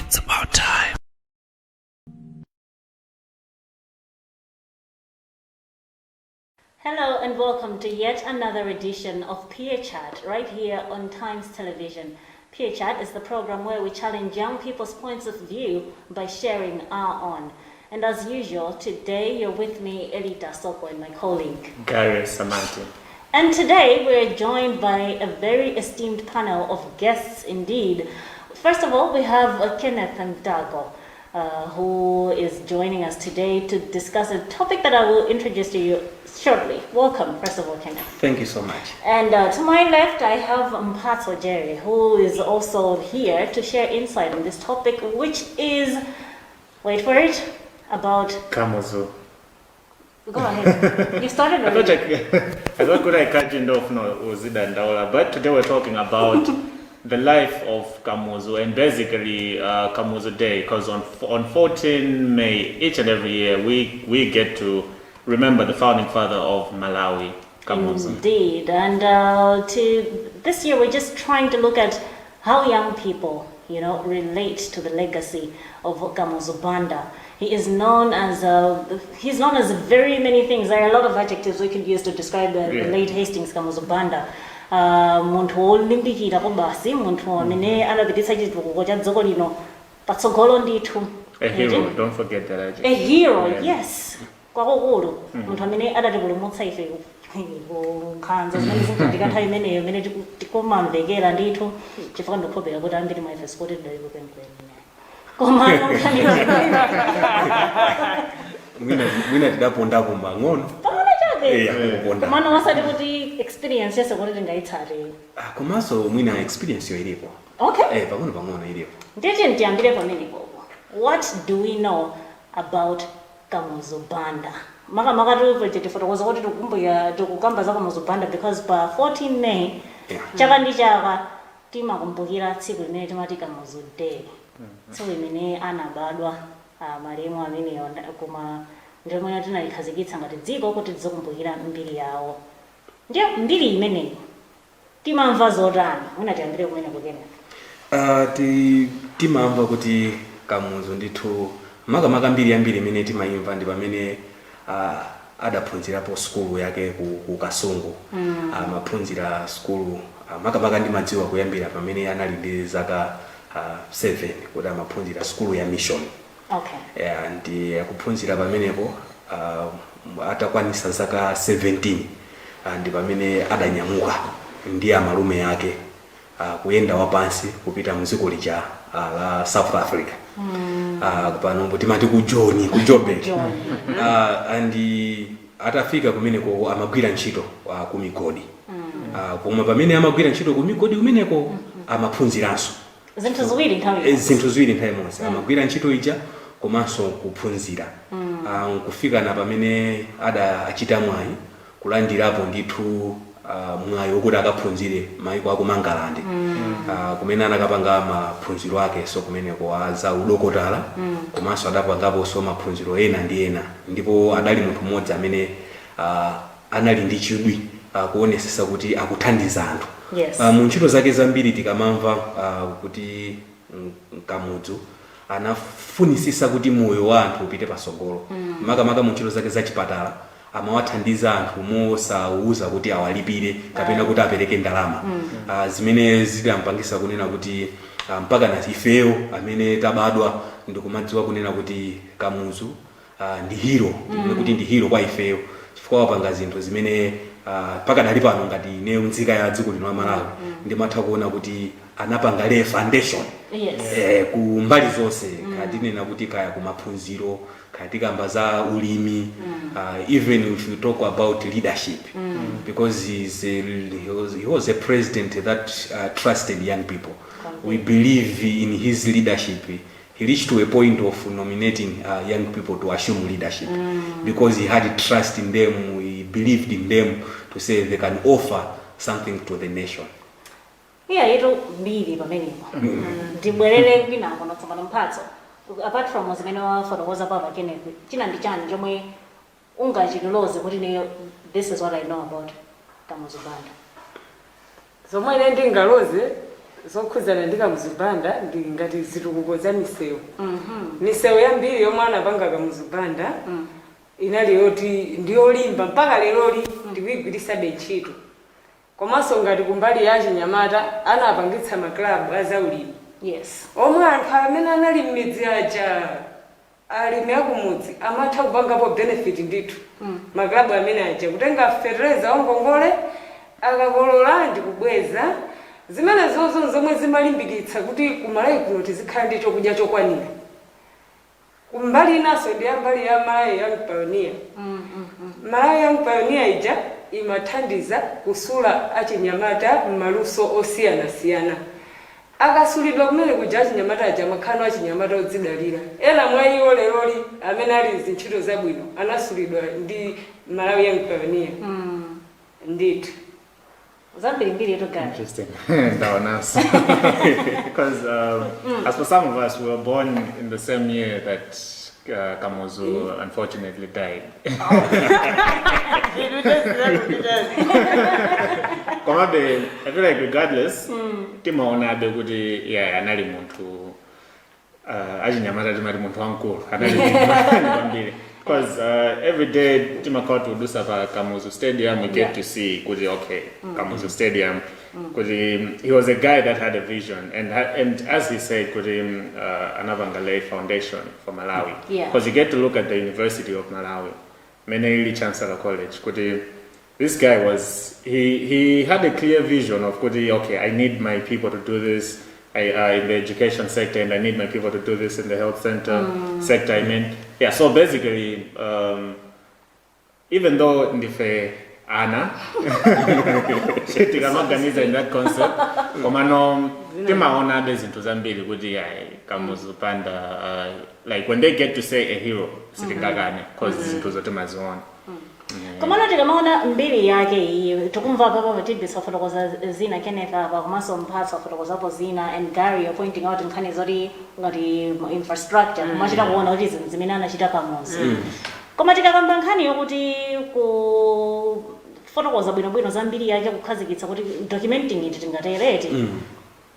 It's about time. Hello and welcome to yet another edition of Peer Chat right here on Times Television. Peer Chat is the program where we challenge young people's points of view by sharing our own. And as usual, today you're with me, Elita Soko, and my colleague Gary Samanti. And today we're joined by a very esteemed panel of guests indeed. First of all, we have Kenneth Ndago, who is joining us today to discuss a topic that I will introduce to you shortly. Welcome, first of all, Kenneth. Thank you so much. And to my left, I have Mphatso Jerry, who is also here to share insight on this topic, which is, wait for it, about Kamuzu. Go ahead. You started already. I thought could I catch you off no Uzidandaula, but today we're talking about the life of Kamuzu and basically Kamuzu Day, because on 14 May each and every year we get to remember the founding father of Malawi, Kamuzu. Indeed, and this year we're just trying to look at how young people, relate to the legacy of Kamuzu Banda. He is known as very many things. There are a lot of adjectives we can use to describe the late Hastings Kamuzu Banda. Muntu olimbikira kubasi, muntu amene anapititsa chitukuko cha dziko lino patsogolo ndithu. A hero, don't forget that adjective. A hero, yes. Kwakukulu, muntu amene adatipulumutsa ife nkhanza zimene zinkatika nthawi imeneyo imene tikumamvekera ndithu chifukwa ndikukhulupirira kuti ambiri mwa ife sikoti tidali kupempherera. Mwina tidaponda kumba ngono. Pamona chake. Kuponda. Komano wasati kuti experience yese kuti tingaitsate. Komanso mwina experience yo ilipo. Okay. Pang'ono ilipo. Ndiye ndiyambire pamenepo. What do we know about Kamuzu Banda? Maka tu fotokoza kuti tikukamba za Kamuzu Banda because pa 14 May chaka ndi chaka timakumbukira tsiku limene timati Kamuzu Day. So imene anabadwa malemu amene koma ndio mwana tinalikhazikitsa ngati dziko kuti tizokumbukira mbiri yawo. Ndiyo mbiri imeneyi timamva zotani? Mwina tiyambire kumene kukena. Timamva kuti Kamuzu ndithu makamaka mbiri yambiri imene timayimva ndi pamene adaphunzirapo skulu yake ku Kasungu. Amaphunzira skulu makamaka ndimadziwa kuyambira pamene anali ndi zaka 7 kuti amaphunzira skulu ya mission. Okay. Ndi akuphunzira pamenepo atakwanisa zaka 17 ndi pamene adanyamuka ndi amalume yake kuyenda wapansi kupita muziko lija la South Africa. Pano timati ku Joburg. Andi atafika kumeneko amagwira ntchito ku migodi. Koma pamene amagwira ntchito ku migodi kumeneko amaphunziranso. Zinthu ziwiri nthawi imodzi. Amagwira ntchito ija komanso kuphunzira. Kufika na pamene achita mwayi kulandirapo ndithu mwayi wokuti akaphunzire mayiko aku Mangalande. Kumene anakapanga maphunziro ake so kumeneko za udokotala komanso adapangapo so maphunziro ena ndi ena ndipo adali munthu mmodzi amene anali ndi chidwi kuonesesa kuti akuthandiza anthu. Yes. Mu ntchito zake zambiri tikamamva kuti Kamuzu anafunisisa kuti moyo wa anthu upite pasogolo. Makamaka mu ntchito zake zachipatala amawathandiza anthu mosauza kuti awalipire kapena kuti apereke ndalama. Zimene zidampangisa kunena kuti mpaka na ifeyo amene tabadwa ndikumadziwa kunena kuti Kamuzu ndi hero, kuti ndi hero kwa ifeyo chifukwa wapanga zinthu zimene paka dali pano ngati ineyo nzika ya dziko lino la Malawi ndimatha kuona kuti anapanga le foundation. Yes. Ku mbali zonse katinena kuti kaya kumaphunziro katikamba za ulimi. Even if you talk about leadership because he was a president that trusted young people. We believe in his leadership. He reached to a point of nominating young people to assume leadership because he had trust in them. He believed in them to say they can offer something to the nation. Yetu mbiri pamenepo. Ndibwerere kwinako notsopano Mphatso. Apart from zimene wafotokoza papa Kenneth, china ndi chani chomwe ungachitiloze kuti this is what I know about Kamuzu Banda. Zomwe ine ndingaloze zokhuzana ndi Kamuzubanda ndi ngati zitukuko za misewu. Misewu yambiri yomwe anapanga Kamuzubanda inali yoti ndiyolimba mpaka leroli ndikuyigwiritsabe ntchito. Komanso ngati kumbali ya Chinyamata anapangitsa maklabu azaulimi. Yes. Omwe anthu amene anali m'midzi aja alimi akumudzi amatha kupangapo benefit ndithu. Maklabu amene aja kutenga fertilizer wangongole akakolola ndi kubweza zimene zonse zomwe zimalimbikitsa kuti kumalawi kuno tizikhala ndi chokudya chokwanira. Kumbali inaso ndi mbali ya Malawi Young Pioneer. Malawi Young Pioneer ija imathandiza kusula achinyamata m'maluso osiyanasiyana. Akasulidwa kumene kuja achinyamata aja makhano achinyamata odzidalira. Ena mwa iwo leroli amene ali zintchito zabwino anasulidwa ndi Malawi Young Pioneer. Ndithu. Interesting. That was because as for some of us, we were born in the same year that Kamuzu unfortunately died. I feel like regardless, timaona abe kuti anali muntu achinyamata timati muntu wankulu anali muntu. Because every day Timakot would do stuff at Kamuzu Stadium, we get to see Kamuzu Stadium. Because he was a guy that had a vision, and as he said, Anavangale Foundation for Malawi. Because you get to look at the University of Malawi, Meneli Chancellor College. This guy he had a clear vision of I need my people to do this in the education sector, and I need my people to do this in the health sector. So basically, even though Ndife Anna, organizer in that concept, Timaona days into Zambia, Kamuzubanda, like when they get to say a hero, because it was a Timazon. Komana tikamaona mbili yake tukumva baba batibisa fotokoza zina Kenneth aba kumaso mphatsa fotokoza po zina and Gary are pointing out Nkhani zoti ngati infrastructure kumachita kuona kuti zimene anachita Kamuzu. Koma tikakamba Nkhani yokuti ku fotokoza bwinobwino za mbili yake kukhazikitsa kuti documenting it tingaterete.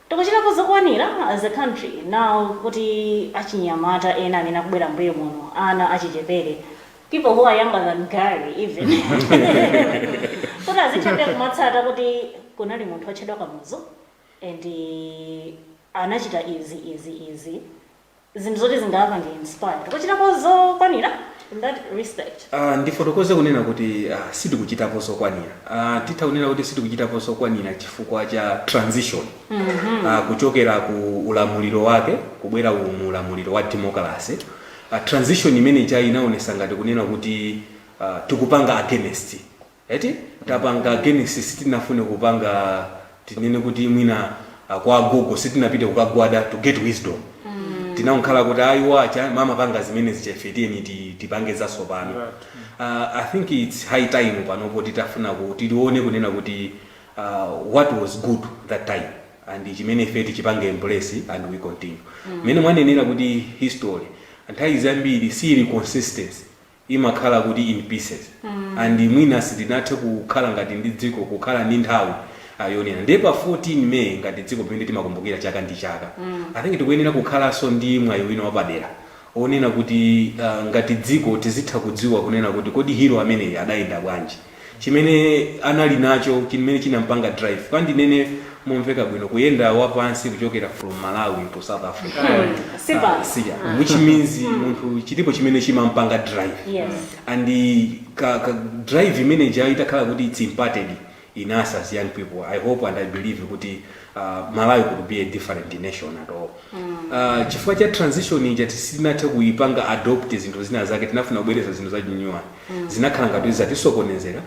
Tikuchita kuzokwanira as a country now kuti achinyamata ena amene akubwera mbuyo muno ana achichepere. People who are younger than Gary, even. But as it happened, Matsata kuti kunali muntu wachedwa Kamuzu, and anachita easy. Zinthu zoti zingava nge-inspired. Kuchitapo zokwanira in that respect. Ndifotokoze kunena kuti sitikuchitapo zokwanira. Titaunena kuti sitikuchitapo zokwanira chifukwa cha transition. Kuchokera ku ulamuliro wake kubwera ulamuliro wa democracy. Transition imene inaonesa ngati kunena kuti tukupanga against. Tapanga against sitinafune kupanga tinene kuti mwina kwa gogo sitinapita kukagwada to get wisdom. Tinaonkhala kuti ayiwacha mama panga zimene zichefeteni tipange zaso pano. I think it's high time panopo titafuna kuti tione kunena kuti what was good that time and chimene feti chipange embrace and we continue. Mene mwanenera kuti history nthawi zambiri sili consistency imakhala kuti in pieces and mwina sitinathe kukhala ngati ndi dziko kukhala ndi nthawi yonena ndipo 14 May ngati dziko pamene timakumbukira chaka ndi chaka. I think tikuyenera kukhalanso ndi mwayi wina wapadera onena kuti ngati dziko tizitha kudziwa kunena kuti kodi hero amene adayenda bwanji chimene anali nacho chimene chinampanga drive kandi nene momveka bwino kuyenda wapansi kuchokera from Malawi to South Africa. Which means munthu chilipo chimene chimampanga drive. And drive imene itakhala kuti it's imparted in us as young people. I hope and I believe kuti Malawi could be a different nation at all. Chifukwa cha transition ija tisinathe kuipanga adopt zinthu zina zake tinafuna kubwereza zinthu zachinyuwa. Zinakhala ngati zatisokonezera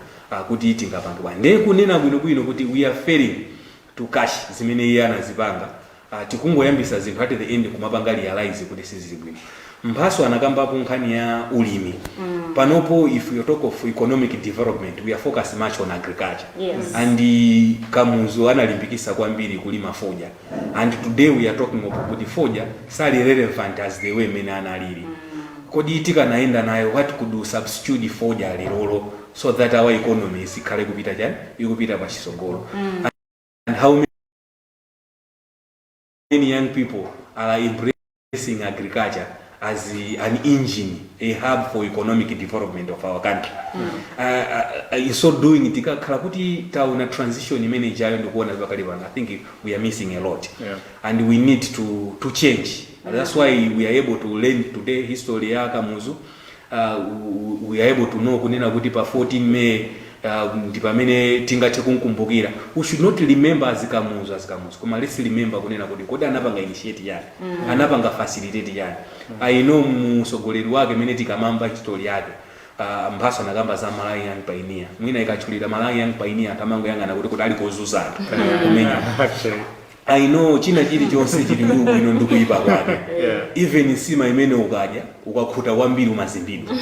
kuti tingapangwa. Ndiye kunena bwino kuti we are failing to cash zimene iye anazipanga. Tikungoyambisa zinthu at the end kumapanga realize kuti sizili bwino. Mphaso anakambapo nkhani ya ulimi. Panopo if you talk of economic development we are focused much on agriculture. And Kamuzu analimbikisa kwambiri kulima foja. And today we are talking about kuti foja sali relevant as the way mene analili. Kodi tikanaenda nayo what could substitute foja lero so that our economy is ikhale kupita chani ikupita pa chisogolo. And how many young people are embracing agriculture as an engine, a hub for economic development of our country. In so doing, tikakhala kuti tauna transition imene ijayo ndikuona pakali pano. I think we are missing a lot, and we need to change. That's why we are able to learn today history ya Kamuzu. We are able to know kunena kuti pa 14 May ndipamene tingathe kunkumbukira. We should not remember as Kamuzu. Koma let's remember kunena kuti kodi anapanga initiate yani, anapanga facilitate yani. I know musogoleri wake mene tikamamba history yake. Mphaso anagamba za Malawi Young Pioneer. Mwina ikachulira Malawi Young Pioneer tamango yangana kuti ali kozuzana. Kumenya. I know china chili chonse chili bwino ndikuipa kwake. Even insima imene ukadya ukakhuta kwambiri umazimbidwa.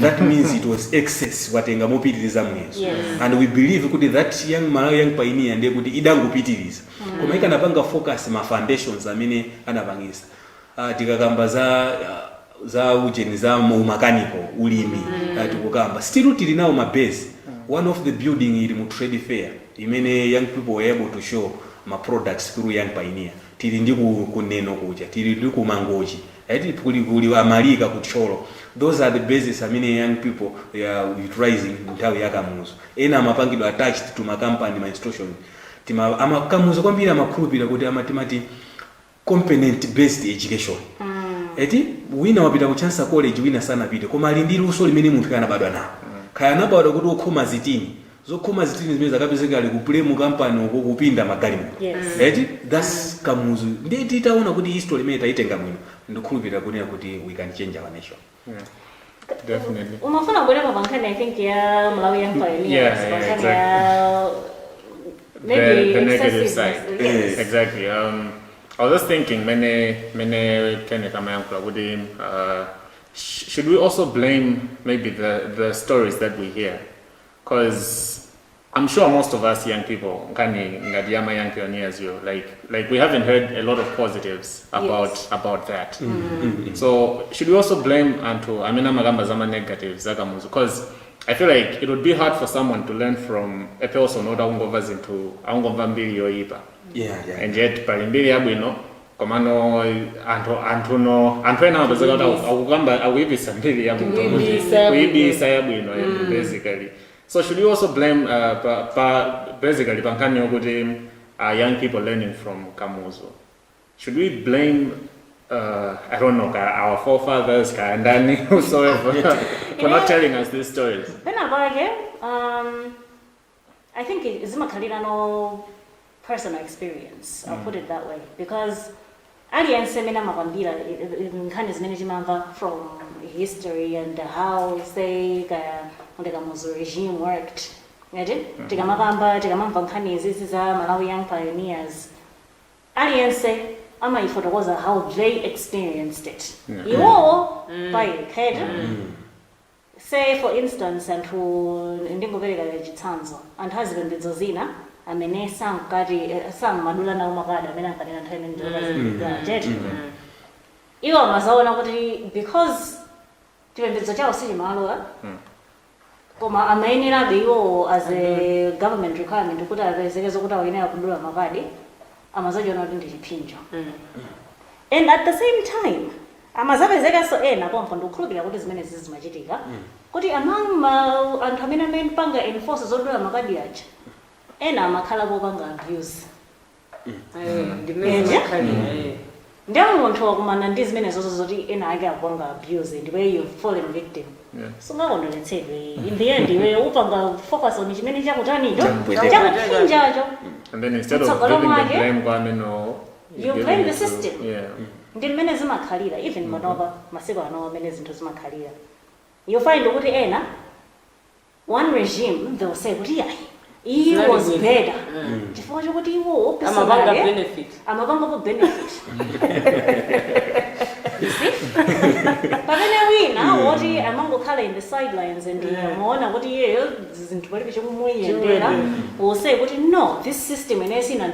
That means it was excess watenga mopitiriza mwezo. And we believe kuti that young Malawi Young Pioneer ndiye kuti idangupitiriza. Koma ikanapanga focus ma foundations amene anapangisa. Tikakamba za ujeni za mechanical ulimi tikukamba still tili nawo ma base. One of the building ili mu trade fair imene young people were able to show my products through Young Pioneer. Tili ndi kuneno kuja, tili ndi kumangoji, kuli amalika kucholo. Those are the bases young people are utilizing nthawi ya Kamuzu. Ena amapangidwa attached to my company, my institution. Kamuzu kwambiri amakhulupirira kuti amatimati component based education. Wina wapita kuchansa college wina sana pite koma ali ndi luso limene munthu kana badwa nawo. Kaya anabadwa kuti okhoma zitini. Zokhoma zitini zimene zakapezeka ali kuplay mu company uko kupinda magari mu. That's Kamuzu. Ndiye titaona kuti history imene taitenga mwino. Ndikhulupirira kunena kuti we can change our nation. Definitely. Umafuna kubwera pa Nkhani, I think ya Malawi Young Pioneers. Maybe the negative side. Exactly. I was just thinking, should we also blame maybe the stories that we hear? Because I'm sure most of us young people, Nkhani, young pioneers, like we haven't heard a lot of positives about that. So should we also blame magamba zama negatives zakamuzu? Because I feel like it would be hard for someone to learn from a person who doesn't into mbili yoipa. And yet palimbili yabwino komano antwena bezeka akugamba awibisa mbili yabwino kuibisa yabwino basically. So should we also blame basically Nkhani yokuti young people learning from Kamuzu? Should we blame I don't know, our forefathers, Ndani, whosoever, for not telling us these stories? I think it's no personal experience. I'll put it that way, because alien seminar mabambira Nkhani's management from history and how say the Kamuzu regime worked. Imagine, tikamamba Nkhani is Malawi Young Pioneers. Alien say how they experienced it. You all by head. Say for instance, and who ndingobereka chitanzo and husband Zozina amene sang madula na umakada amene ankadena nthawi ndola iwo mazaona kuti because chipembedzo chawo sichimalola koma amayenera iwo as a government requirement kuti apezeke kuti ayenera kudula makadi amazajiona kuti ndi chipinjo. And at the same time amazapezeka so ena pompo ndikukhulupirira kuti zimene zimachitika kuti among anthu amene amapanga enforce zodula makadi aja ena amakhala popanga abuse. Ndiye munthu wakumana ndi zimene zonse zoti ena ake akupanga abuse and where you've fallen victim. Sungakondweretsedwe in the end iwe upanga focus on chimene chakutanicho chakupinjacho. And then instead of giving the blame you blame the system. Ndi mmene zimakhalira even manova masiku ano amene zinthu zimakhalira. You find ukuthi ena one regime they will say kuti he was better. Chifukwa chokuti iwo amapanga benefit. You see? Pamene wina woti amangokhala in the sidelines and muona kuti iyeyo zinthu palibe chomuyendera will say kuti no, this system sina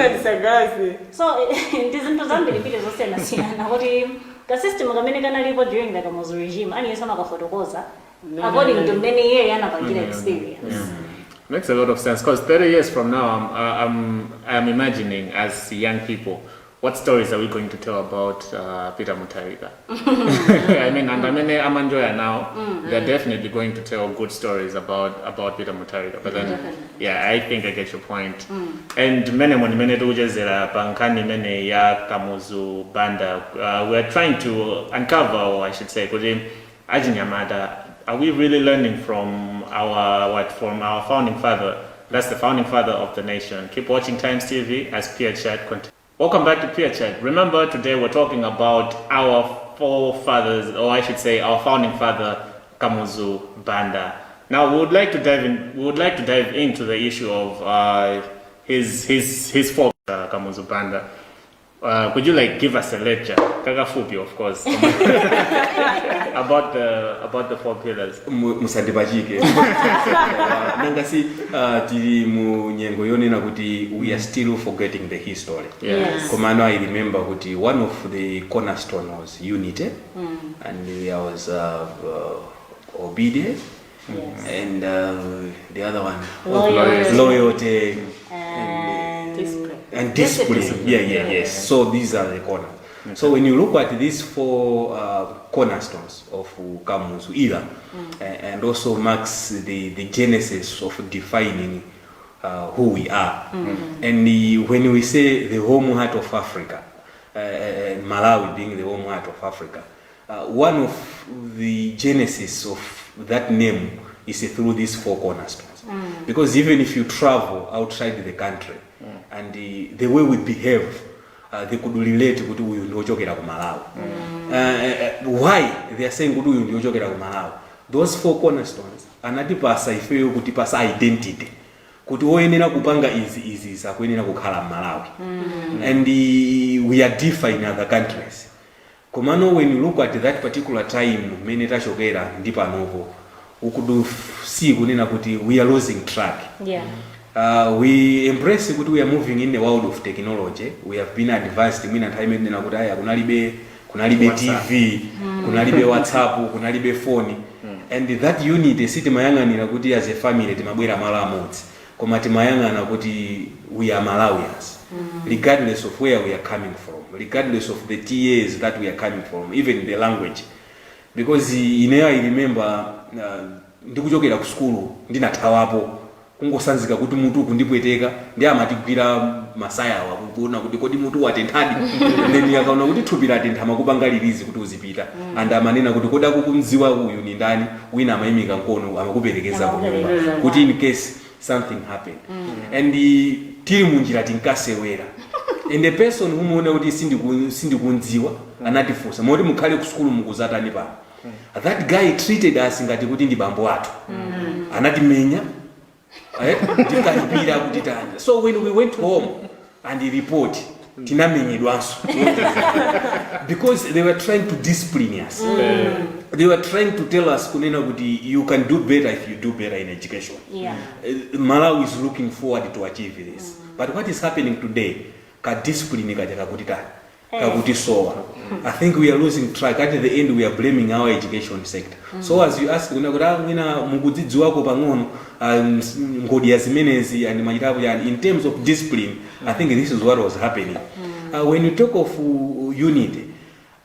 ndisagazi. So ndizinthu zambiri pite zosiyana kuti ka system kamene kanalipo during the Kamuzu regime aliyense amakafotokoza according to many years anapangira experience. Makes a lot of sense because 30 years from now, I'm imagining as young people, what stories are we going to tell about Peter Mutharika? I mean, and I'm enjoying now. They're definitely going to tell good stories about Peter Mutharika. But then, yeah, I think I get your point. And many ujezera pankani mene ya kamuzu banda. We're trying to uncover, or I should say, Ajinyamada. Are we really learning from our founding father? That's the founding father of the nation. Keep watching Times TV as Peer Chat continues. Welcome back to Peer Chat. Remember, today we're talking about our forefathers, or I should say, our founding father, Kamuzu Banda. Now, we would like to dive into the issue of his folk, Kamuzu Banda. Could you give us a lecture, Kagafupi, of course, about the four pillars? Musandipachike. Nangasi tiri mu nyengo yonena kuti we are still forgetting the history. Yes. Komano, I remember kuti one of the cornerstone was unity, and there was obedience, and the other one loyalty and discipline. Yes. So these are the corners. Okay. So when you look at these four cornerstones of Kamuzu era, and also marks the genesis of defining who we are. And when we say the home heart of Africa, Malawi being the home heart of Africa, one of the genesis of that name is through these four cornerstones. Because even if you travel outside the country, and the way we behave, they could relate to uyu ndiochokera ku Malawi. Why they are saying uyu ndiochokera ku Malawi? Those four cornerstones anatipasa ifeyo kutipasa identity. Kuti oyenera kupanga izi sakuyenera kukhala Malawi. And we are different in other countries. Komano, when you look at that particular time mene tachokera ndi panopo, we could see kunena kuti we are losing track. Yeah. We embrace that we are moving in the world of technology. We have been advanced in time in Nakudaya, kunalibe TV, kunalibe WhatsApp, kunalibe phone. And that unit, city mayanga ninakuti as a family, timabwera Malamot. Komati mayanga nakuti we are Malawians. Regardless of where we are coming from, regardless of the TAs that we are coming from, even the language. Because I remember, ndikuchokera ku school, ndinathawapo. Kungosanzika kuti mutu kundipweteka ndi amatigwira masaya awa kuona kuti kodi mutu watenthadi then yakaona kuti thupi latentha makupanga lilizi kuti uzipita and amanena kuti koda kukumziwa uyu ni ndani wina amayimika nkono amakuperekeza kunyumba kuti in case something happened. And tili munjira tinkasewera and the person who muona kuti sindikunziwa anatifunsa moti mukhale ku school mukuzatani pa that guy treated us ngati kuti ndi bambo athu anatimenya. So when we went home and report, because they were trying to discipline us. They were trying to tell us, you can do better if you do better in education. Yeah. Malawi is looking forward to achieve this. But what is happening today? I think we are losing track. At the end, we are blaming our education sector. So as you ask, in terms of discipline, I think this is what was happening. When you talk of unity,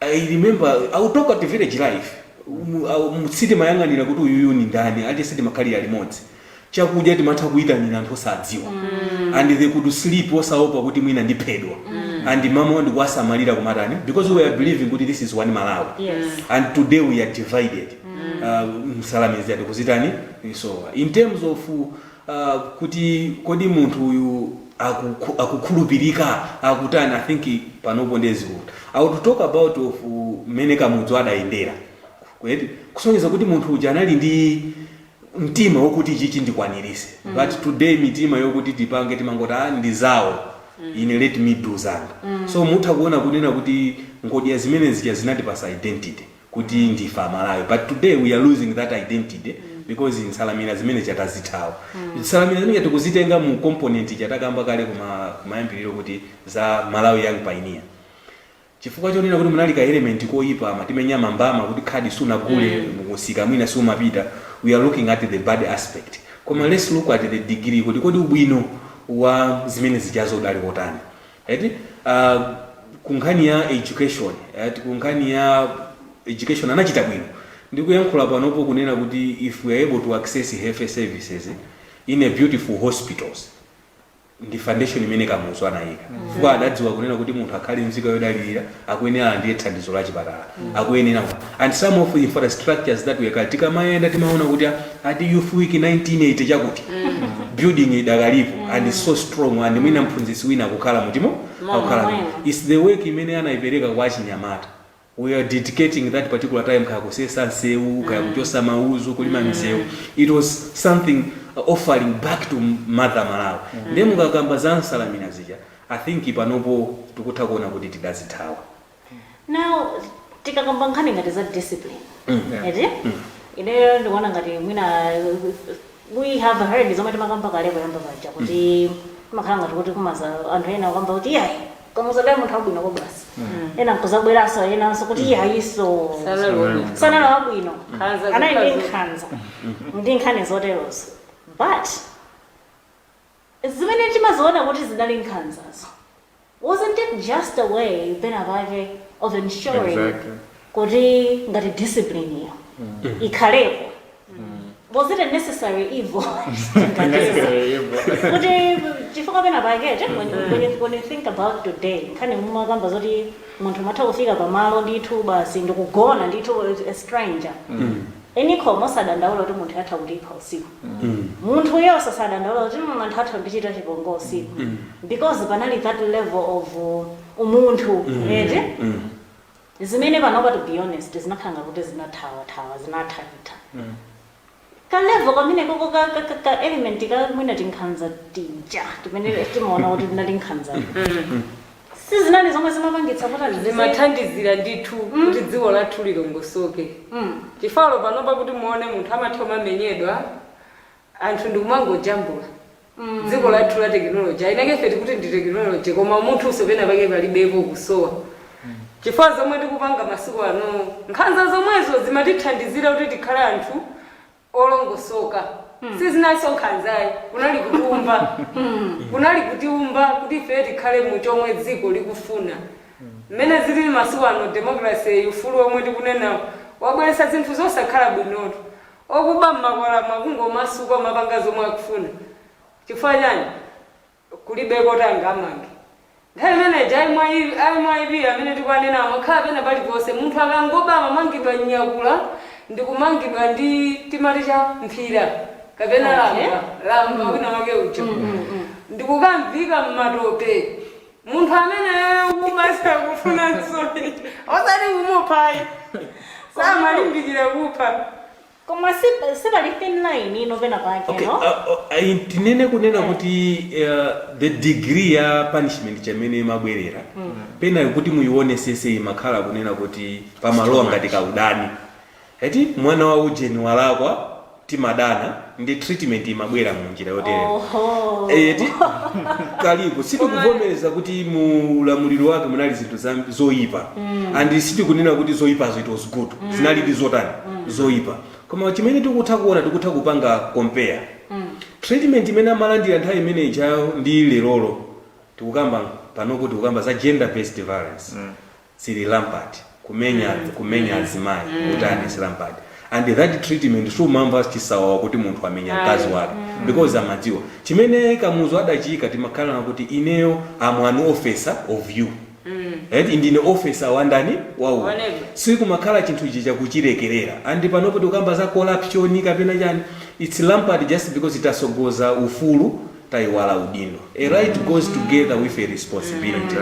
I remember, I would talk about the village life. City mayanga nina kutu uyuni ndani, ati city makali ya remote. Chakuja timata kuita nina ntosadziwa. And they could sleep opa kuti mwina ndipedwa. And the mama and was Samarida Kumarani because we are believing that this is one Malawi. Yes. And today we are divided. So in terms of kuti kodi muntu uyu akukhulupirika akutani, I think panopo ndezi kuti. I would talk about of meneka mutu adaendera. Kusonyeza kuti muntu uja anali ndi mtima wokuti ichi ndikwanirise. But today mitima yokuti tipange timangota ndizawo. Let me do zanga. So muta kuona kunena kuti ngodia zimene zija zinatipasa identity kuti ndifa Malawi. But today we are losing that identity because in Salamina zimene chatazitawo. Salamina zimene tukuzitenga mu component chatakamba kale kumayambiriro kuti za Malawi Young Pioneer. Chifukwa chonena kuti munali ka element koipa matimenya mambama kuti khadi suna kule musika mwina suma pita. We are looking at the bad aspect. koma let's look at the degree kuti kodi ubwino wa zimene zijazo udali kotani eti kunkhani ya education eti kunkhani ya education anachita bwino ndikuyankhula panopo kunena kuti if we are able to access health services in a beautiful hospitals ndi foundation imene Kamuzu anayika fuka adadziwa kunena kuti munthu akhale mzika yodalira akuyenera ndiye thandizo la chipatala akuyenera and some of the infrastructures that we are tikamayenda timaona kuti ati youth week 1980 chakuti building idakalipo and is so strong and mwina mphunzitsi wina akukhala mutimo akukhala is the work imene anayipereka kwa Chinyamata. We are dedicating that particular time kaya kusesa nsewu kaya kuchosa mauzo kulima misewu. It was something offering back to mother Malawi. Ndemu kakamba za nsalamina zija I think panopo tikutha kuona kuti tidazithawa. Now tikakamba nkhani ngati za discipline eti ine ndikuona ngati mwina we have heard zomwe timakamba kale kuyamba paja kuti kumakhala ngati kuti kumaza anthu ena akamba kuti yayi kamuzadai munthu abwino ko basi ena nkuzabweraso enanso kuti yayiso sanalo wabwino anayi ndi nkhani zoterozo but zimene timaziona kuti zidali nkhanzazo wasn't it just a way pake of ensuring kuti ngati discipline iyo ikhalepo was it a necessary evil? Chifukwa pena pake when you think about today nkhani mumakamba zoti munthu matha kufika pamalo ndithu basi ndikugona ndithu a stranger eniko mosadandaula kuti munthu atha kulipa usiku munthu yonse sadandaula kuti munthu atha kuchita chibongo usiku because panali that level of umunthu eti zimene panopa to be honest zinakhanga kuti zinathawa zinathaita kalevo kamene koko ka element ka mwina tinkhanza tija timene timaona kuti tinali nkhanza sizinali zomwe zimapangitsa kuti zimathandizira ndithu kuti dziko lathu lilongosoke chifalo panopa kuti muone munthu amathoma amenyedwa anthu ndikumangojambula dziko lathu la technology ainake feti kuti ndi technology koma munthu usopena pake palibepo kusowa chifalo zomwe tikupanga masiku ano nkhanza zomwezo zimatithandizira kuti tikhale anthu olongosoka sizinaso nkhanzayi kunali kutiumba kuti ife tikhale mu chomwe dziko likufuna mmene zili masiku ano democracy ufulu omwe tikunena wabweretsa zinthu zosakhala bwinoto okuba mmakwala makungomasuka mapanga zomwe akufuna chifukwa chani kulibeko tanga amange nthawi imeneja aimwayipi amene tikwanena amakhala pena paliponse munthu akangoba amamangidwa nyakula ndikumangidwa ndi timati cha mphira kapena lamba wina wake ucho ndikukamvika mmatope munthu amene umasa kufuna nsoni osati kumuphayi samalimbikira kupha koma sipali thin line ino pena pake no tinene kunena kuti the degree ya punishment chamene mabwerera pena kuti muione sese imakhala kunena kuti pamalowa ngati kaudani eti mwana wa ujeni walakwa timadana ndi treatment imabwera mu njira yotere eti kalipo sitikuvomereza kuti mu lamuliro wake munali zinthu zoyipa and sitikunena kuti zoyipazo it was good zinali zotani zoyipa koma chimene tikutha kuona tikutha kupanga compare treatment imene amalandira nthawi imene ichayo ndi lerolo tikukamba pano kuti tikukamba za gender based violence sili rampant kumenya azimayi utani rampant and that treatment sumamva chisawawa kuti munthu amenya mkazi wake because amadziwa chimene Kamuzu adachika timakhala kuti ineyo am an officer of you ndine officer wandani wawo sikumakhala chinthu ichi chakuchirekerera and panopo tikukamba za corruption kapena chani it's rampant just because itasogoza ufulu taiwala udindo. A right goes together with a responsibility.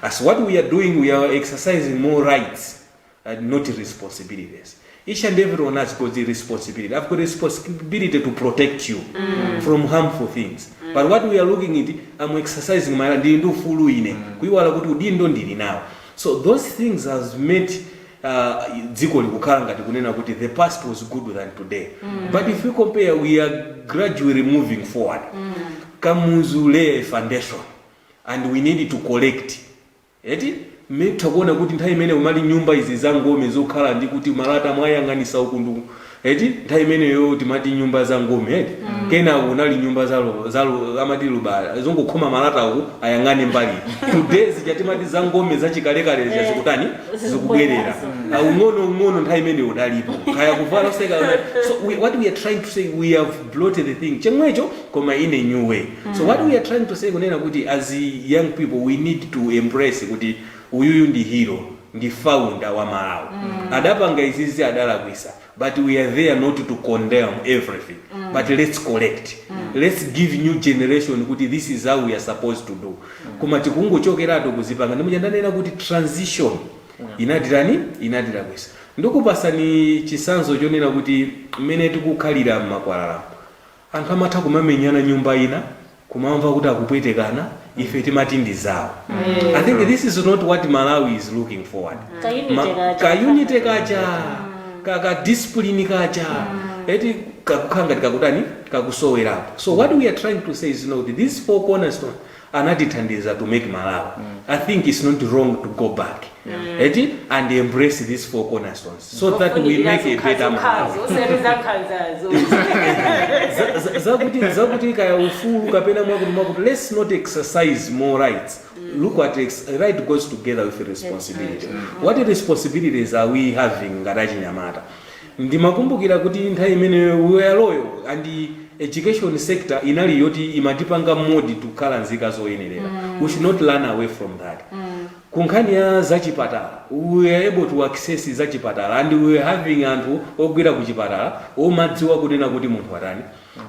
As what we are doing, we are exercising more rights and not responsibilities. Each and every one has got the responsibility. I've got the responsibility to protect you from harmful things. But what we are looking at, I'm exercising my udindo fulu ine. Kuiwala kuti udindo ndili now. So those things has made dziko likukhala ngati kunena kuti the past was good than today. But if we compare, we are gradually moving forward. Kamuzu lay a foundation and we need to collect. takuona kuti nthawi imene umali nyumba izi za ngome zokhala ndi kuti malata mwayang'anisa ukundu eti nthawi imeneyo timati nyumba za ngome eti kenako unali nyumba zalo amati lubala zongokhoma malata uku ayang'ane mbali today zichatimati za ngome zachikalekale zikutani zikubwerera ung'ono nthawi imeneyo udalipo kaya kuvala seka. So what we are trying to say, we have bloated the thing chemwecho koma in a new way. So what we are trying to say kunena kuti as young people we need to embrace kuti uyuyu ndi hero ndi founder wa Malawi adapanga izizi adalakwisa, but we are there not to condemn everything, but let's collect, let's give new generation kuti this is how we are supposed to do. Koma tikungochokerato kuzipanga ndimujandanena kuti transition inadirakwisa. Ndikupasani chisanzo chonena kuti mmene tikukhalira m'makwalala anthu amatha kumamenyana nyumba ina kumamva kuti akupwetekana ife timati ndi zawo. I think this is not what Malawi is looking forward. Ka-unity kacha, ka-discipline kacha, eti kakukanga kakutani kakusowerapo. So what we are trying to say is, you know, these four cornerstones anatithandiza to make Malawi. I think it's not wrong to go back and embrace these four cornerstones so that we make a better Malawi. Zakuti kaya ufulu kapena mwakuti, let's not exercise more rights. Look at right goes together with responsibility. What responsibilities are we having ngati Nyamata? Ndimakumbukira kuti nthawi imene we are loyal and the education sector inali yoti imatipanga modi tukhala nzika zoyenerera. We should not run away from that. Kunkhani ya zachipatala, we are able to access zachipatala and we are having anthu ogwira kuchipatala omadziwa kunena kuti munthu watani.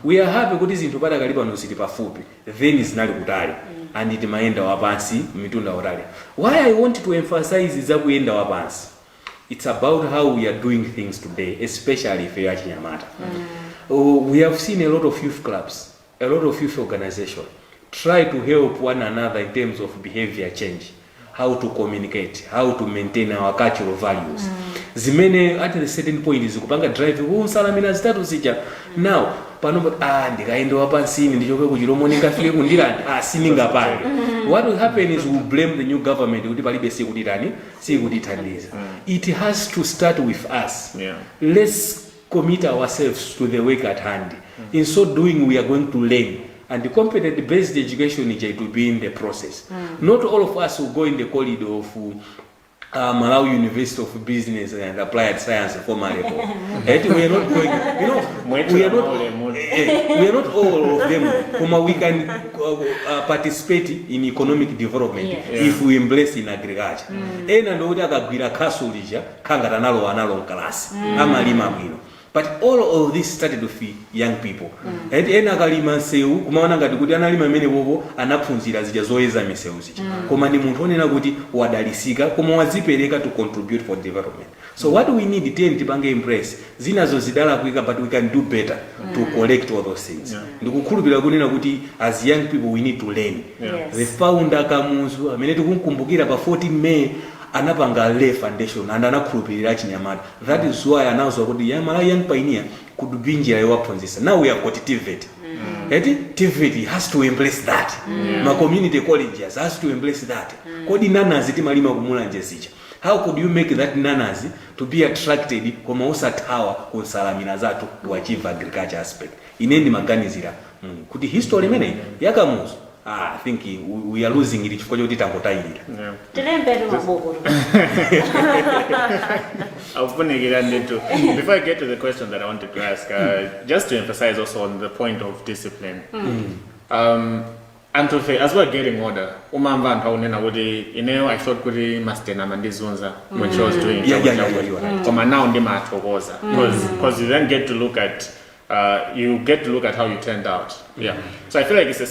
We are happy kuti zinthu patakali pano siti pafupi, then zinali kutali and timayenda wapansi mitunda utali. Why I want to emphasize zakuyenda wapansi, it's about how we are doing things today, especially for Nyamata. We have seen a lot of youth clubs, a lot of youth organizations try to help one another in terms of behavior change, how to communicate, how to maintain our cultural values. Zimene at a certain point is kupanga drive salamina zitatu zija. Now pano ndikaenda wapansini ndichoke kuchilomo nikafike kundilanda siningapanga. What will happen is we will blame the new government kuti palibe sikutithandiza. It has to start with us. Let's commit ourselves to the work at hand. In so doing, we are going to learn, and the competent-based education is to be in the process. Not all of us will go in the corridor of Malawi University of Business and Applied Science formerly. We are not going. You know, we are not all of them. We can participate in economic development if we embrace in agriculture. And we have kasulija kangata nalo class. Amalima mwino. But all of this started with young people. And akalima seu kumaona ngati kuti analima mene bobo anaphunzira zija zoyeza miseu zija. Koma ndi munthu onena kuti wadalisika koma wazipereka to contribute for development. So what we need tipange embrace zinazo zidala kuika, but we can do better to collect all those things. Ndikukhulupirira kunena kuti as young people we need to learn. The founder Kamuzu amene tikumkumbukira pa 14 May anapanga lay foundation and anakhulupirira Chinyamata. That is why anazwa kuti young pioneer could be njira yowaphunzisa. Now we have got TVET. TVET has to embrace that. My community colleges has to embrace that. Kodi nanazi timalima kumulanje zicha. How could you make that nanazi to be attracted koma usathawa kunsalamina zatu to achieve agriculture aspect? Inendi maganizira. Kuti history mene yakamuzo. I think we are losing it chifukwa choti tangotayira. Before I get to the question that I wanted to ask, just to emphasize also on the point of discipline. And as we're getting older, I thought kuti Master Namandizunza when she was doing because you then get to look at how you turned out. So I feel like it's the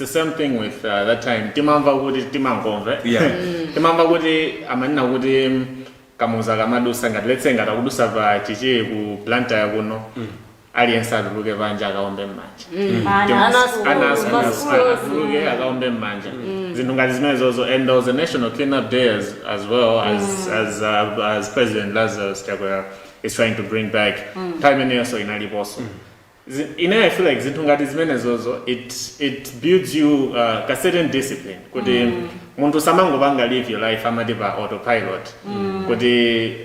same thing with that time. Timamba would Timamba would amana would kamuza gamadu sanga. Let's say ngata kudu sava chichi ku planta ya kuno. Aliensa luge vanja akaombe manja. Anas luge akaombe manja. Zindunga zimene zozo, and there was a national cleanup day as well as President Lazarus Chakwera is trying to bring back time and also in Aliboso. I feel like zintungati zimene zozo, it builds you a certain discipline. muntu samangobanga live your life amati pa autopilot kuti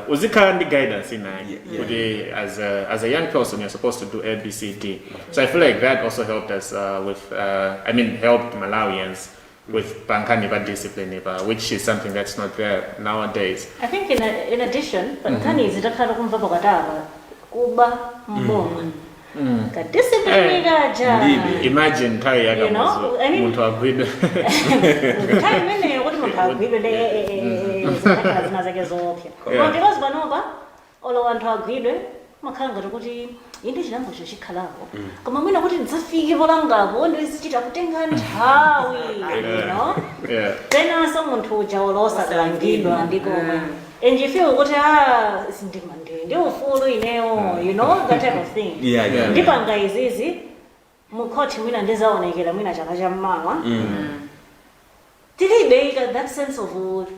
uzikhala ndi guidance inaye kuti as a young person you're supposed to do ABCD. So I feel like that also helped us helped Malawians with Nkhani discipline, which is something that's not there nowadays. I think in addition, Nkhani zitakhala kumva pakataba kuba mbonga. Ka discipline gaja. Imagine nthawi yakamuzu muntu agwidwe. Nthawi imene kuti muntu agwidwe zakhala zina zake zopya. Koma because panopa olo anthu agwidwe makhala ngati kuti inde chilambocho chikhalapo. Koma mwina kuti ndidzafike polangapo ndizichita kutenga nthawi, Then munthu uja olosa kalangidwa ndikomwe. And you feel kuti ndi ufulu ineyo, that type of thing. Ndipanga izizi mukhoti mwina ndizaonekera mwina chaka cha mmawa. Tilibe that sense of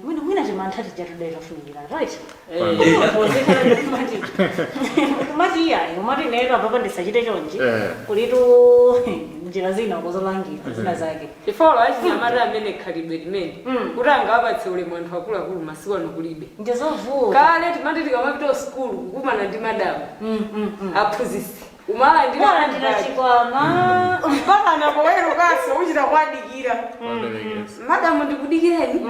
mwina chimantha tijatudera fungira, right? Kumati yayi, kumati nero apapa ndisachite chonji. Kulitu njira zina kuzolangira zina zake. Ifolo achinyamata amene khalidwe limene kuti angaapatse ulemu anthu akuluakulu masiku ano kulibe. Ndizovuta. Kale timati tikamapita school kukumana ndi madamu aphunzitsi. Umalandira chikwama mpaka napowerukanso uchita kwadikira. Madamu ndikudikireni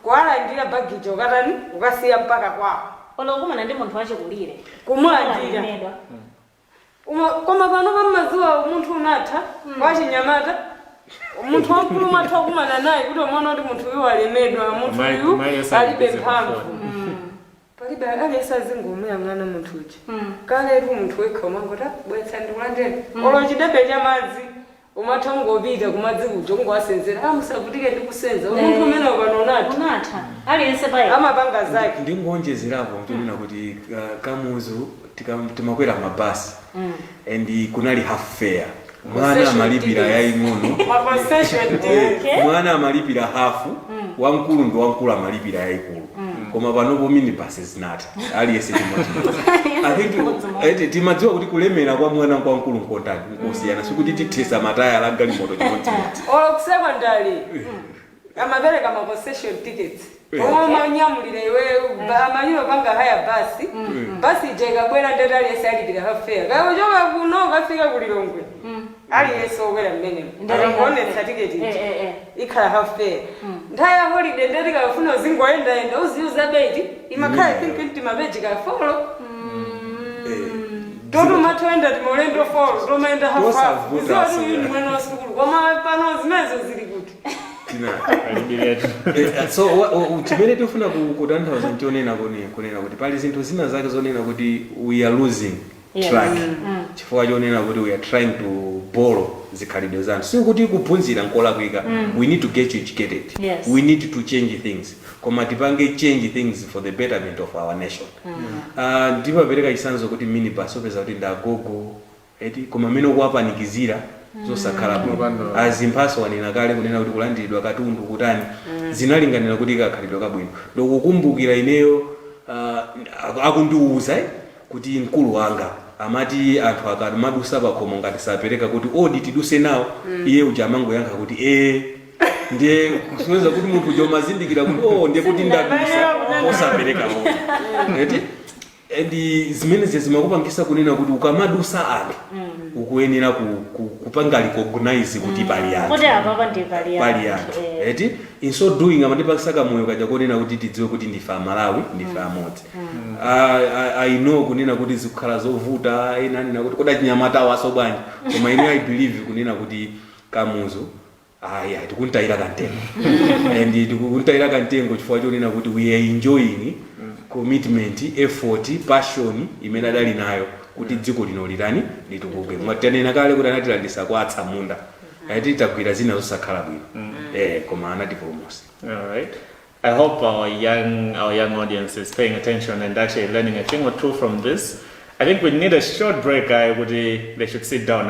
kuwalandira baggage okatani ukasiya mpaka kwawo. Olokumana ndi munthu wachikulire. Kumulandira. Koma pano pamazuwa munthu unatha wachinyamata munthu wamkulu mwatha kumana naye kuti umwana kuti munthu uyu walemedwa, munthu uyu alibe mphamvu. Palibe aliyesa zingomera mwana munthu uja. Kale munthu wekha umangoti bwetsa ndikulandeni. Olo chidebe cha madzi umatha ngopita kumadzi kuja ungowasenzera musavutike ndi kusenza munthu umene unatha aliyense paye amapanga zake. Ndingonjezerapo nkunena kuti kamuzu timakwera mabasi and kunali half fare. Mwana amalipira yaying'ono. Mwana amalipira hafu, wamkulu ndo wamkulu amalipira yayikulu. Koma panopo minibus zinatha. Aliyese I think timadziwa kuti kulemera kwa mwana kwa mkulu nkontani kusiyana sikuti tithesa mataya la galimoto chimodzi. Secondary amapereka ma concession tickets. Omanyamulire iwe amanyo panga haya basi jega bwera ndeta aliyese alipira half fare. Kayo choka kuno kafika kulilongwe. Aliyese okwera mmene. Ndikuonetsa ticket ikhala half fare. Ntaya holiday ndeti kafuna uzingoenda uziuza beti imakhala think mabeji ka follow. Toto matwenda timolendo follow tomaenda half half. Zero yini mwana wa school. Koma pano zimezo zili kuti. So chimene tofuna kutanthauza ntionena kunena kuti pali zinthu zina zake zonena kuti we are losing track. Chifukwa chonena kuti we are trying to borrow zikhalidwe zanu. Sikuti kuphunzira nkolakwika. We need to get educated. We need to change things. Koma tipange change things for the betterment of our nation. Ndipapereka chisanzo kuti minibus opeza kuti ndagogo koma mene kuwapanikizira zosakhala azimphaso wanena kale kunena kuti kulandiridwa katundu kutani zinalinganira kuti kakhalidwe kabwino. Ndikukumbukira ineyo akundiuza kuti mkulu wanga amati anthu akamadusa pakhomo ngati sapereka kuti odi tiduse nawo iye uja amangoyankha kuti ndiye kusonyeza kuti munthu jomazindikira kuti ndiye kuti ndadusa osapereka odi. Edi zimene zimakupangisa kunena kuti ukamadusa anthu ukuyenera kupanga recognize kuti pali anthu. Kuti apa ndi pali anthu. Eti in so doing amatipakisaka moyo kaja kunena kuti tidziwe kuti ndifa Malawi ndifa amodzi. I know kunena kuti zikukhala zovuta enani nakuti koda chinyamata waso bwanji. Koma ine I believe kunena kuti kamuzu tikuntaira kantengo. And tikuntaira kantengo chifukwa chonena kuti we are enjoying commitment, effort, passion imene adali nayo kuti dziko lino lirani litukuke. Mwatanena kale kuti anatilandisa kwa atsamunda. Ati tagwira zina zosakhala bwino. Koma anatipulumutsa. All right. I hope our young audience is paying attention and actually learning a thing or two from this. I think we need a short break. They should sit down.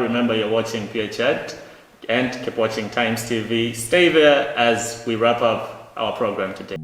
Remember, you're watching Peer Chat and keep watching Times TV. Stay there as we wrap up our program today.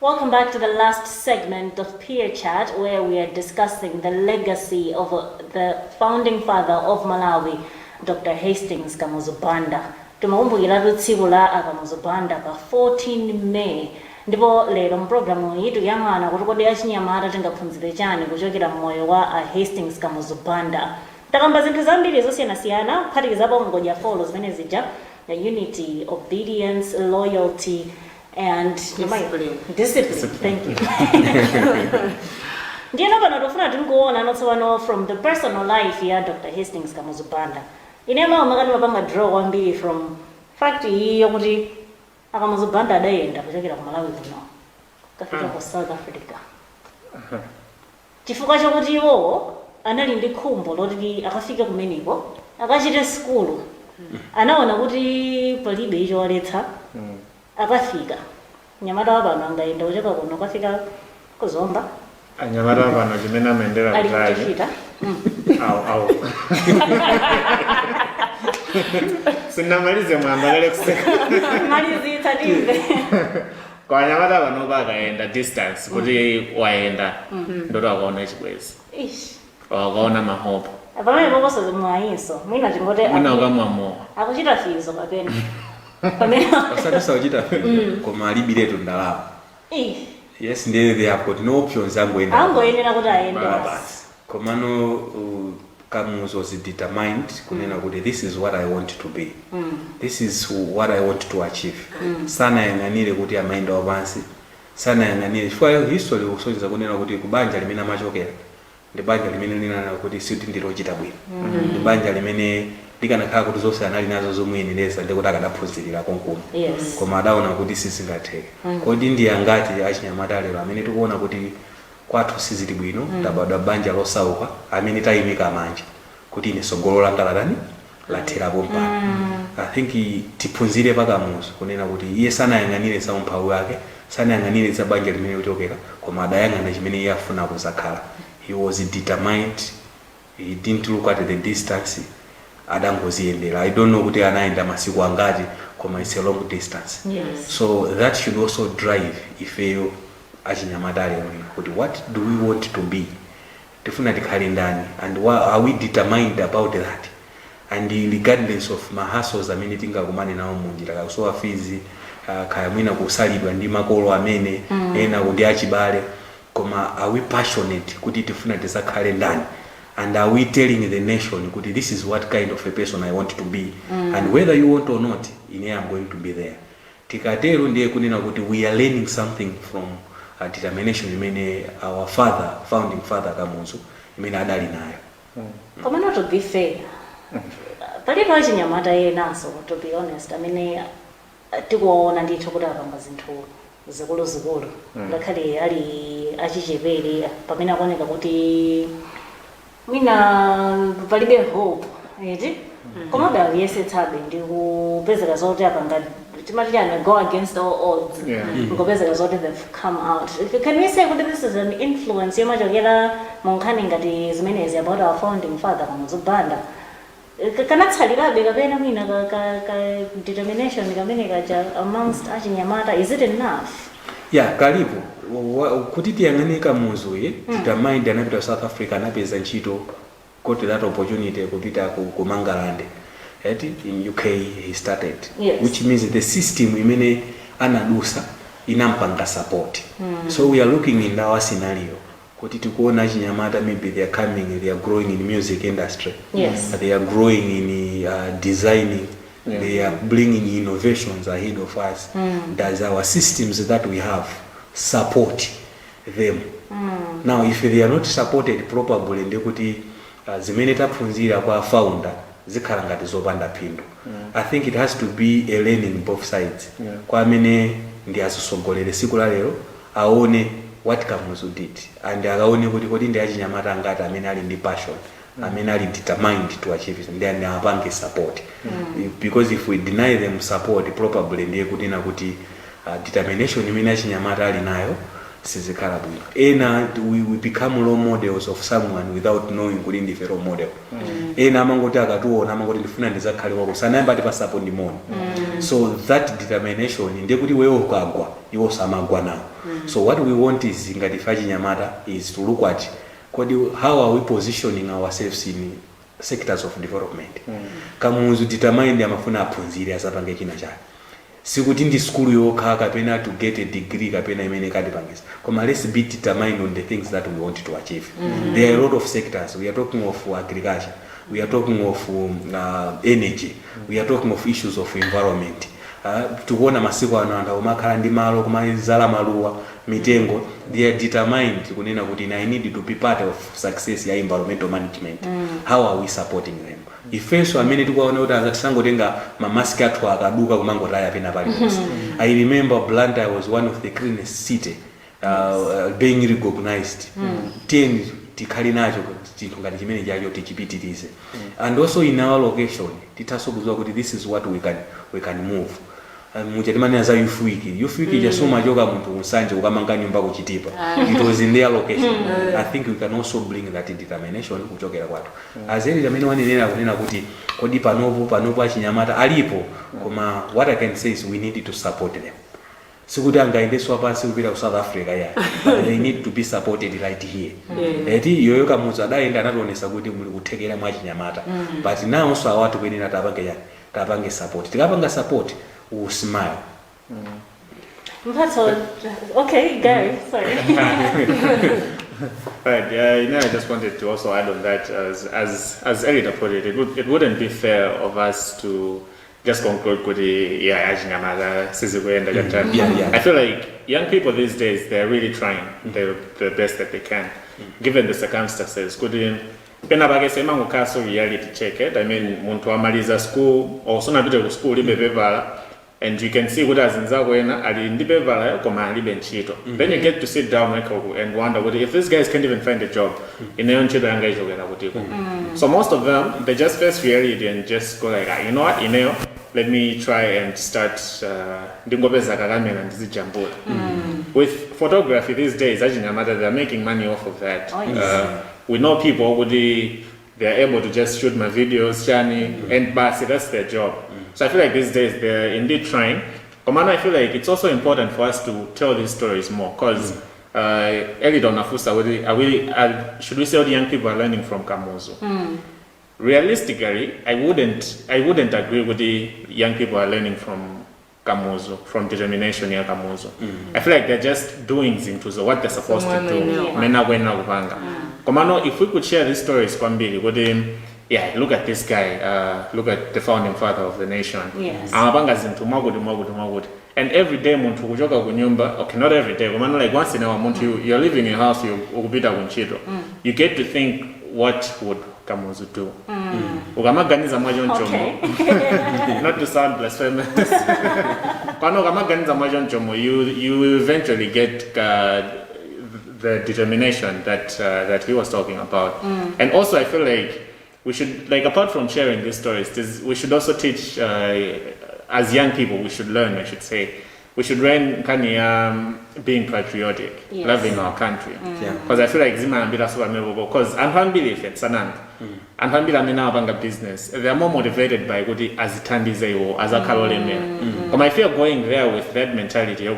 Welcome back to the last segment of Peer Chat, where we are discussing the legacy of the founding father of Malawi, Dr. Hastings Kamuzubanda. Tumakumbukira tsiku la Kamuzubanda pa 14 May. Ndipo lero mprogramu yitu yang'ana kuti kodi achinyamata tingaphunzire chani kuchokera mmoyo wa Hastings Kamuzubanda. Takamba zinthu zambiri zosiyanasiyana kuphatikizapo ngodya folo zimene zija unity, obedience, loyalty, and discipline. Thank you. Ndiyena pano tofuna tinkuona notsopano from the personal life ya Dr. Hastings Kamuzubanda. Inema makati mapanga draw kwambiri from fact hiyo kuti Kamuzubanda adayenda kuchokera ku Malawi kuno kafika ku South Africa. Chifukwa chokuti iwo anali ndi khumbo loti akafika kumeneko akachite skulu. Anaona kuti palibe icho waletsa akafika. Nyamata wapano angayenda kuchoka kuno kafika kuzomba. Anyamata wapano chimene amendera kutali. Au. Sinamalize mwambalele kuseka. Malizi tatize. Kwa anyamata wapano bakaenda distance kuti waenda ndoto akaona chibwezi. Wakaona mahopo. Pamene pokoso mwayinso mwina tingote mwina ukamwamowa akuchita fizo kapena pamene Osatisa uchita koma alibiretu ndalama. Yes, they have got no options angoyenera kuti aende basi. Komano Kamuzu was determined kunena kuti this is what I want to be. This is what I want to achieve. Sana yang'anire kuti amaenda wapansi. Sana yang'anire chifukwa history usonyeza kunena kuti kubanja limene amachokera. Ndi banja limene linana kuti siti ndilochita bwino. Ndi banja limene likanakhala kuti zonse anali nazo zomweyeneleza ndi kuti akadaphunzirira konkuno. Koma adaona kuti sizingatheke. Kodi ndi angati achinyamata lero amene tikuona kuti kwathu sizili bwino tabadwa banja losauka amene tayimika manja kuti ine sogolo langa latani latherapo mpaka. I think tiphunzire pa Kamuzu kunena kuti iye sanayang'anire za umphawi wake, sanayang'anire za banja limene kuchokera, koma adayang'ana chimene iye afuna kuzakhala. He was determined. He didn't look at the distance. Adangoziyendera. I don't know kuti anaenda masiku angati, koma it's a long distance. So that should also drive ifeyo achinyamata lero kuti what do we want to be? Tifuna tikhale ndani, and are we determined about that? And regardless of mahustles amene tingakumane nawo munjira kakusowa fizi kaya mwina kusalidwa ndi makolo amene ena kuti achibale, koma are we passionate kuti tifuna tisakhale ndani? And are we telling the nation kuti this is what kind of a person I want to be? And whether you want or not, I'm going to be there. Tikatero ndiye kunena kuti we are learning something from determination imene our founding father Kamuzu imene adali nayo. Koma not to be fair. Palipo achinyamata yenanso, to be honest, amene tikuona ndithu kuti apanga zinthu zikuluzikulu. Ngakhale ali achichepere pamene akuoneka kuti mwina palibe hope. Koma bali yesetsabe ndi kupezeka zoti apanga timati go against all odds. Ngopezeka zoti they've come out. Can we say that this is an influence yomachokera mu Nkhani ngati zimenezi about our founding father Kamuzubanda? Kanatsalirabe kapena mwina ka determination kamene kaja amongst achinyamata, is it enough? Kalipo kuti tiyang'ane Kamuzu determined anapita South Africa anapeza ntchito got that opportunity kupita ku Mangalande. In UK he started, which means the system imene anadusa inampanga support. So we are looking in our scenario kuti tikuona achinyamata maybe they are growing in music industry, they are growing in designing, they are bringing innovations ahead of us. Does our systems that we have support them? Now if they are not supported properly ndekuti zimene taphunzira kwa founder zikhala ngati zopanda phindu. I think it has to be a learning both sides. Kwa amene ndi asosogolere siku la lero aone what Kamuzu did, and akaone kuti kodi ndi achinyamata angati amene ali ndi passion, amene ali determined to achieve it, then apange support. Because if we deny them support probably ndiye kuti na kuti determination imene achinyamata ali nayo sizikhala bwino. Ena we become role models of someone without knowing kuti ndife role model. Ena amangoti akatuona amangoti ndifuna ndizakhale wako sanayamba ati pasapo ndimoni. So that determination ndiye kuti wewe ukagwa iwo samagwa nawo. So what we want is ngati achinyamata is to look at how are we positioning ourselves in sectors of development. Kamuzu determine amafuna aphunzire asapange china chake. Sikuti ndi school yokha kapena to get a degree kapena imene kadipangisa. Koma let's be determined on the things that we want to achieve. There are a lot of sectors. We are talking of agriculture. We are talking of energy. We are talking of issues of environment. Tukuona masiku ano anthu omakhala ndi malo kumazala maluwa mitengo, they are determined kunena kuti I need to be part of success ya environmental management. How are we supporting them? Ifenso amene tikuona kuti tisangotenga mamaski athu akaduka kumangotaya pena paliponse. I remember Blantyre was one of the cleanest city being recognized. 10 tikhali nacho chinthu ngati chimene chacho tichipitirize. And also in our location tithaso kuziwa kuti this is what we can move. Muchatimani za youth week jasoma joka muntu nsanje ukamanga nyumba kuchitipa. It was in their location. I think we can also bring that determination kuchokera kwatu. Azeli jamene wanenera kunena kuti kodi panopo achinyamata alipo, koma what I can say is we need to support them. Sikuti angaendeswa pasi kupita ku South Africa ya. They need to be supported right here. Eti yoyo kamuza adaenda anatonesa kuti muli kuthekera mwa chinyamata. But now so awatu kwenena tapange support. Tikapanga support will smile. That's all. Okay, Gary, sorry. Right, I just wanted to also add on that, as Erida put it, it wouldn't be fair of us to just conclude kuti I feel like young people these days, they're really trying the best that they can, given the circumstances. Pena bakesema ngokaso reality check it. I mean, muntu amaliza school or sona bide ku school libebevala, and you can see kuti azinza kwena ali ndibevala koma ali benchito. Then you get to sit down and wonder if these guys can't even find a job in their own children guys So most of them, they just face reality and just go like, you know what, let me try and start ndingopeza kakamera ndizijambula. With photography these days, they're making money off of that. We know people they're able to just shoot my videos, and that's their job. So I feel like these days they're indeed trying. Komana, I feel like it's also important for us to tell these stories more, because should we say all the young people are learning from Kamuzu? Realistically, I wouldn't agree with the young people are learning from Kamuzu, from determination ya Kamuzu. I feel like they're just doing zintuzo what they're supposed to do. Komano, if we could share these stories, Kwambili, look at this guy, look at the founding father of the nation. Yes. And every day, muntu kujoka kunyumba, okay, not every day, like once in a while, you're living in a house, you get to think, what would Kamuzu do? Not to sound blasphemous. You eventually get the determination that he was talking about. And also I feel like we should, like, apart from sharing these stories, we should also teach, as young people, we should learn, I should say, we should learn being patriotic, loving our country. Because I feel like Zima and Bida because Anfambili if and Anfambila Mina Banga business, they are more motivated by Gudi as Tandizeo, as a Kaloleme. But I feel going there with that mentality,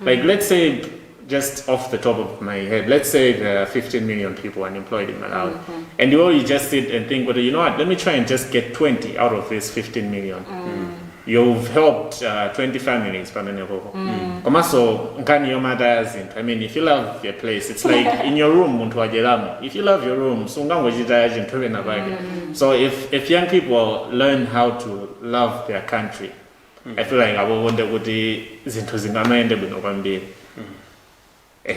like, let's say, just off the top of my head, let's say there are 15 million people unemployed in Malawi. And you just sit and think, well, you know what, let me try and just get 20 out of this 15 million. You've helped 20 families. I mean, if you love your place, it's like in your room, if you love your room, so if young people learn how to love their country, I feel like I will wonder what the Zintuzingamaende Binobambi. No,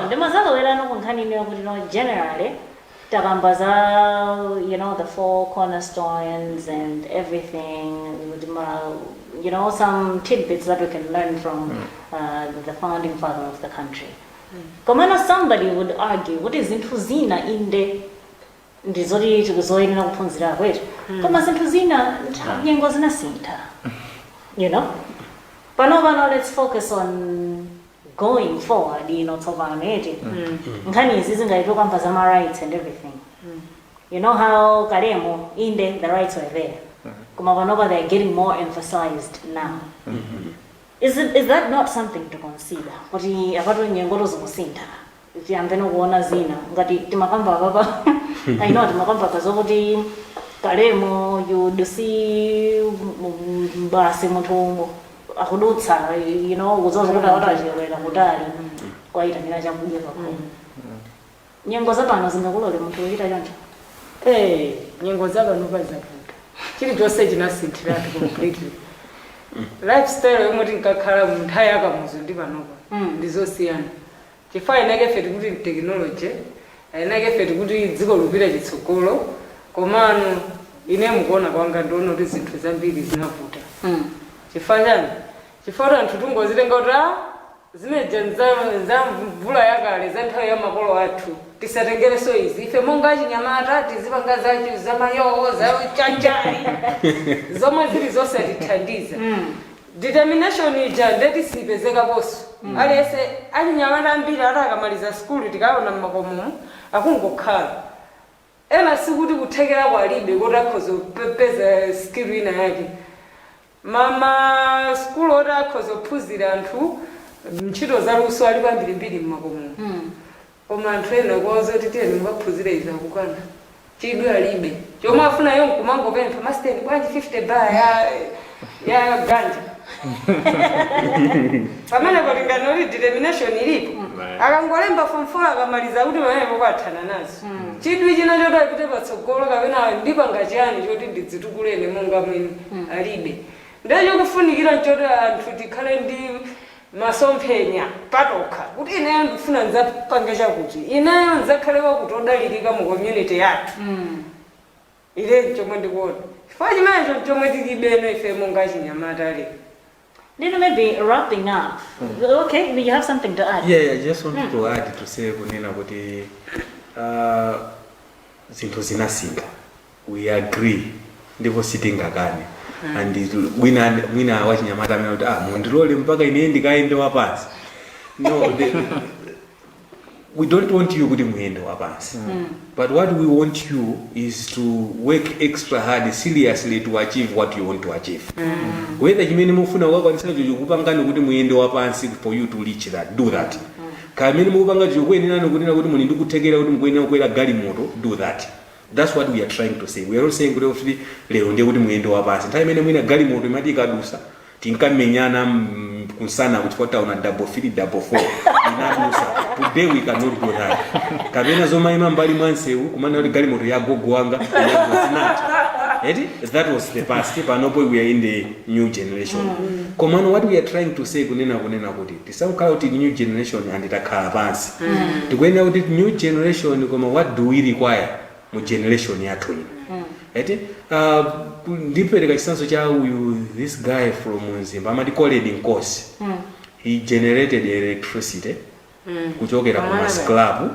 the Mazalo Nkhani generally, Tagambaza, the four cornerstones and everything, some tidbits that we can learn from the founding father of the country. Komana, somebody would argue, what is Intuzina in the Ndizori to Zoina Punzira? Wait, Koma Intuzina, Yangozina Sinta. But no, let's focus on going forward, Nkhani is isn't Pazama rights and everything. You know how Karemo, in the rights were there. Kumavanova, they're getting more emphasized now. Is that not something to consider? Kuti apatu nyengolo zokusintha. Tiyambe nokuona zina ngati timakamba papa. I know timakamba pazokuti kalemo you see basi munthu akudutsa kuzoza kuti awatachiyolera kutali kwayitanira chakudya pakhomo. Nyengo zapano zingakulole munthu wochita choncho? Nyengo zapano pazavuta. Chilichonse chinasinthiratu completely. Lifestyle yomwe tinkakhala munthu ayakamuzo ndi panopa ndizosiyana. Chifukwa inakefe tikuti technology, inakefe tikuti dziko lupita chitsogolo, komano ine mukuona kwanga ndiona kuti zinthu zambiri zinavuta. Chifukwa chani? Chifukwa anthu tungozitenga kuti zimeja za mvula yakale za nthawi ya makolo athu tisatengereso izi. Ife monga achinyamata tizipanga zacho zamayowo zachanjali zomwe zili zosatithandiza. Determination ija ndetisipezeka poso. Alese achinyamata ambiri akamaliza skulu tikaona mmakomo akungokhala. Ena sikuti kuthekera kwalibe kuti akhoza kupeza skill ina yake. Mama skulu oti akhoza kuphunzira anthu ntchito za luso ali pambirimbiri mmakomo. Koma anthu ena kwazo kuti tiyeni mukaphunzire izi akukana. Chidwi alibe. Chomwe afuna yo nkumangopempha masteni bwanji 50 bar ya ganja. Pamene kulingana kuti determination ilipo. Akangolemba form 4 akamaliza kuti pamene kwathana nazo. Chidwi china choto apite patsogolo kapena ndipanga chiyani choti ndidzitukulene monga mwini alibe. Ndicho kufunikira choti anthu tikhale ndi masomphenya patokha kuti ineyo ndifuna nzapanga chakuti ineyo nzakhalewa kutodalirika mu community yathu. Ile chomwe ndikuona. Chifukwa chimenecho chomwe tilibeno ife monga achinyamata ali. Maybe wrapping up. Okay, you have something to add. Yeah, I just wanted to add to say kunena kuti zinthu zinasintha. We agree. Ndipo sitingakane. And mwina wachinyamata amene kuti mundilole mpaka ine ndikaende wapansi. No, we don't want you kuti muende wapansi. But what we want you is to work extra hard seriously to achieve what you want to achieve. Whether chimene mufuna kukakwanisa chokupangani kuti muende wapansi for you to reach that, do that. Kamene mukupanga chokuyenera kunena kuti muli ndikuthekera kuti mukuyenera kukwera galimoto, do that. That's what we are trying to say. We are not saying kuti lero ndiye kuti muende wapansi. Nthawi imene mwina galimoto imati ikadusa tinkamenyana kunsana kuti fota una double 3 double 4 inadusa. Today we cannot go that. Kapena zomayima mbali mwansewu kumana kuti galimoto yagogo wanga that was the past. Panopo we are in the new generation. Komano what we are trying to say kunena kuti tisakhala kuti new generation and itakhala pansi. Tikuyenera kuti new generation koma what do we require mu generation yathu ino. Ndipereka chisanzo cha uyu this guy from Mzimba amati college course. He generated electricity kuchokera ku masclub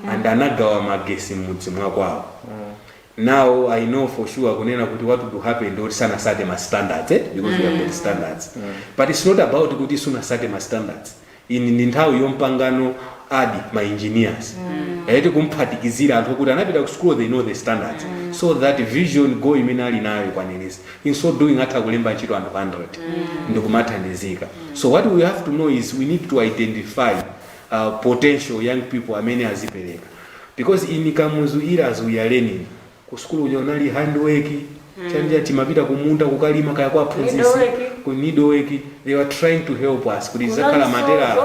and anagawa magesi mudzi mwakwawo. Now I know for sure kunena kuti what would happen do sana sade ma standards because we have got standards. But it's not about kuti suna sade ma standards. In nthawi yompangano adi my engineers. Kumphatikizira anthu kuti anapita ku school they know the standards. So that vision go imenali nayo kwaneleza. In so doing atha kulemba ntchito anthu 100. Ndikumathandizika. So what we have to know is we need to identify potential young people amene azipereka. Because in Kamuzu eras we are learning. Ku school unali handwork, chanja timapita kumunda kukalima kaya kwa phunzisi. Ku needlework, they were trying to help us. Kuti zakhala matera.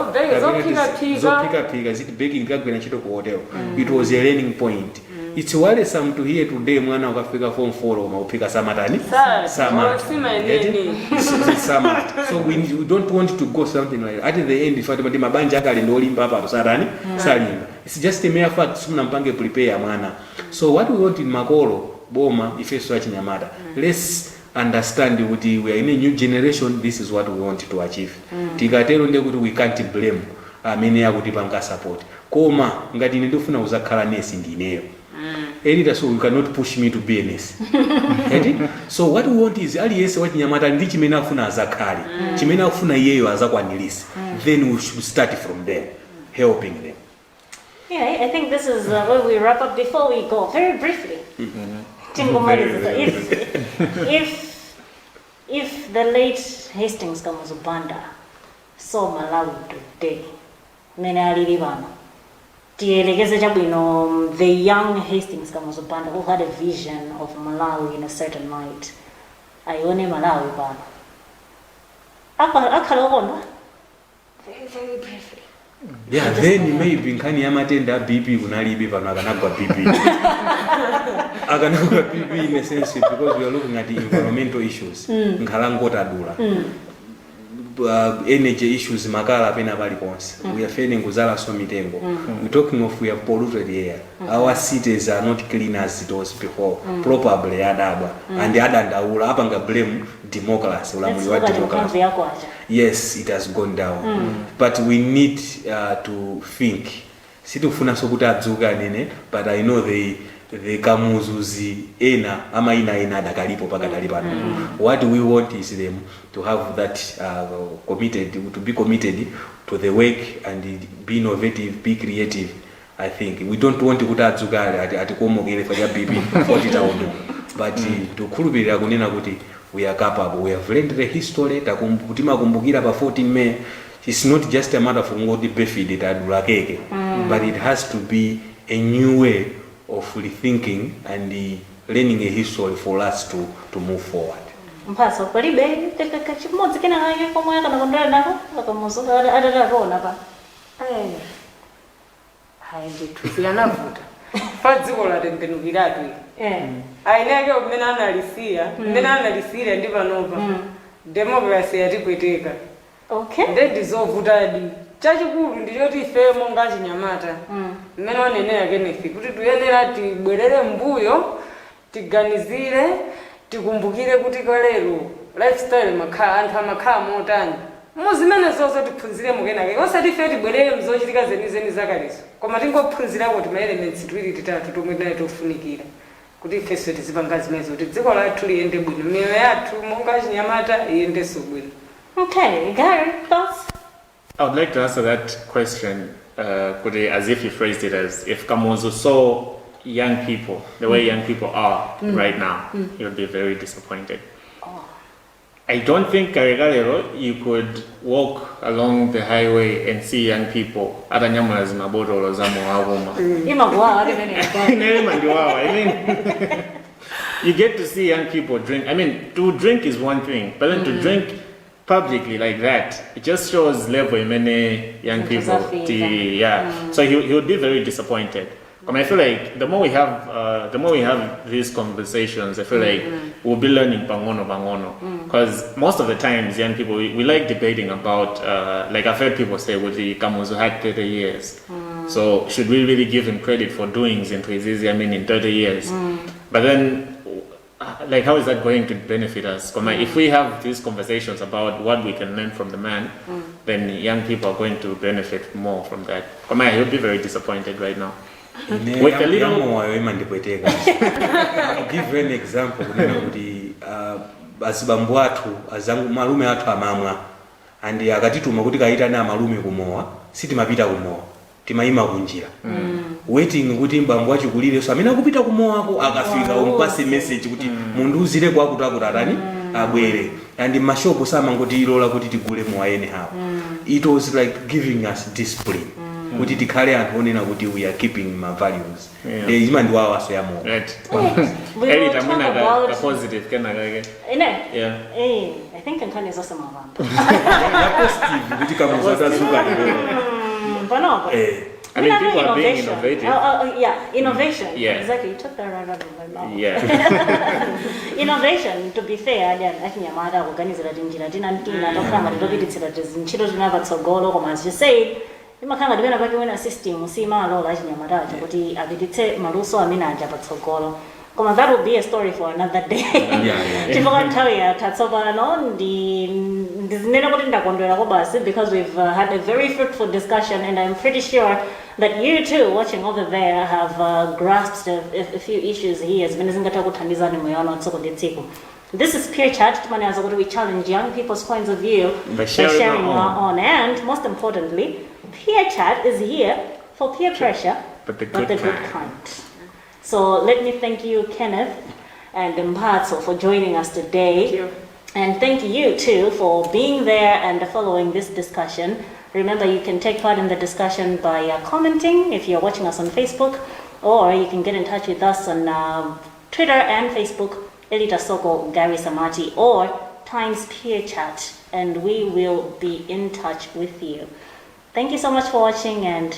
Zopika ziti baking kagwena ntchito ku hotel. It was a learning point. It's worrisome to hear today mwana ukafika form 4 maupika samatani. Samat. So we don't want to go something like that. At the end ifati mabanja akali ndolimba hapa tusarani salimba. It's just a mere fact sumna mpange prepare mwana. So what we want in makolo boma ifeso achinyamata. Let's understand what we are in a new generation. This is what we want to achieve. Tikatero nde kuti we can't blame amene akuti panga support. Koma ngati ine ndofuna uzakhala nesi ndineyo. Editor, so you cannot push me to be a nurse. So what we want is aliyese wachinyamata ndi chimene afuna azakhale. Chimene afuna iyeyo azakwanilisa. Then we should start from there, helping them. Yeah, I think this is where we wrap up. Before we go, very briefly, if the late Hastings Kamuzubanda saw Malawi today. Mene alili bana. Tielekeze chabwino the young Hastings Kamuzubanda who had a vision of Malawi in a certain light. Aione Malawi bana. Akalokonda. Very, very briefly. Yeah, then maybe nkhani ya matenda BP kunalibe pano akanagwa BP. Akanagwa BP in a sense because we are looking at the environmental issues. Nkhalangota dula. Energy issues makala pena pali ponse. We are failing kuzala so mitengo. We're talking of we have polluted air. Our cities are not clean as it was before. Probably adabwa. And the adandaula apa nga blame democracy. Let's look at democracy. Yes, it has gone down. But we need to think. Situfuna sokuti adzuka nene, but I know the kamuzuzi ama ina dakalipo pakatali pano. What we want is them to have that committed, to be committed to the work and be innovative, be creative. I think we don't want kuti adzuka atikomokere for bibi 40 tawono, but to khulupirira kunena kuti we are capable. We have learned the history. Takumbukira pa 14 May. It's not just a matter of ngoti befidi tadula keke, but it has to be a new way of rethinking and learning a history for us to move forward. Mpaso palibe chimodzi kena kake komwe kana kondera nako akamuzo atatona pa. Hayi ndithu yanavuta. Fadziko latembenukiratu. Aineke umene analisiya ndi panopa. Democracy yatipweteka. Okay. Ndendizovutadi. Chachikulu ndichoti ife monga achinyamata. Mmene wanenera Kenneth kuti tuyenera tibwerere mbuyo, tiganizire, tikumbukire kuti kalero lifestyle anthu amakhala motani. Muzimene zonse tiphunzire mukenake. Osati ife tibwerere mzochitika zenizeni zakalezo. Koma tingophunzirako ma elements tiwiri titatu tomwe naye tofunikira. Kuti ife tizipanga zimenezo kuti dziko lathu liyende bwino. Miyoyo yathu monga achinyamata iyendenso bwino. Okay, Gary, thoughts? I would like to answer that question, as if you phrased it as if Kamuzu saw young people, the way young people are right now, he would be very disappointed. I don't think Karigalero, you could walk along the highway and see young people. I mean, you get to see young people drink. I mean, to drink is one thing, but then to drink publicly like that, it just shows level in many young people. So he would be very disappointed. I mean, I feel like the more we have these conversations, I feel like we'll be learning bangono. Because most of the times, young people, we like debating about, like I've heard people say, well, the Kamuzu had 30 years. So should we really give him credit for doings in 30 years? But then, like, how is that going to benefit us? If we have these conversations about what we can learn from the man, then young people are going to benefit more from that. He'll be very disappointed right now. With a little... I'll give you an example. Asibambu atu, azangu malume atu amamwa. Andi akatituma kuti kaitana malume kumowa, sitimapita kumowa. Timaima kunjira. Waiting kuti mbambu achikulire so amene akupita kumowa ako akafika umpase message kuti mundu uzire kwa kutakutatani abwere. And mashopu sama ngoti ilola kuti tigule mowa hawo. It was like giving us discipline. Kuti tikhale anthu onena kuti we are keeping my values. Ima ndi wawa so yamo. Right. We will talk about the positive kenaka. Yeah. I think Nkhani is also mavamba. Positive kuti kamuzoza zuka lero. I mean, people are being innovative. Innovation. Yeah. Exactly. You took that right out of my mouth. Yeah. Innovation, to be fair, achinyamata kuganizira tinjira tina tokanga ndopititsira ntchito tinapatsogolo koma as you said, imakhanga ndipena pake wena system simalola achinyamata kuti apititse maluso amene aja patsogolo. Koma that will be a story for another day. Chifukwa nthawi yatsopano ndizinena kuti ndakondwera kobasi because we've had a very fruitful discussion and I'm pretty sure that you too watching over there have grasped a few issues here zimene zingatha kuthandizani moyo tsiku ndi tsiku. This is Peer Chat. We challenge young people's points of view by sharing our own. And most importantly, Peer Chat is here for peer pressure, but the good kind. So let me thank you, Kenneth and Mphatso, for joining us today. Thank you. And thank you too for being there and following this discussion. Remember, you can take part in the discussion by commenting if you're watching us on Facebook, or you can get in touch with us on Twitter and Facebook, Elita Soko, Gary Samati, or Times Peer Chat, and we will be in touch with you. Thank you so much for watching, and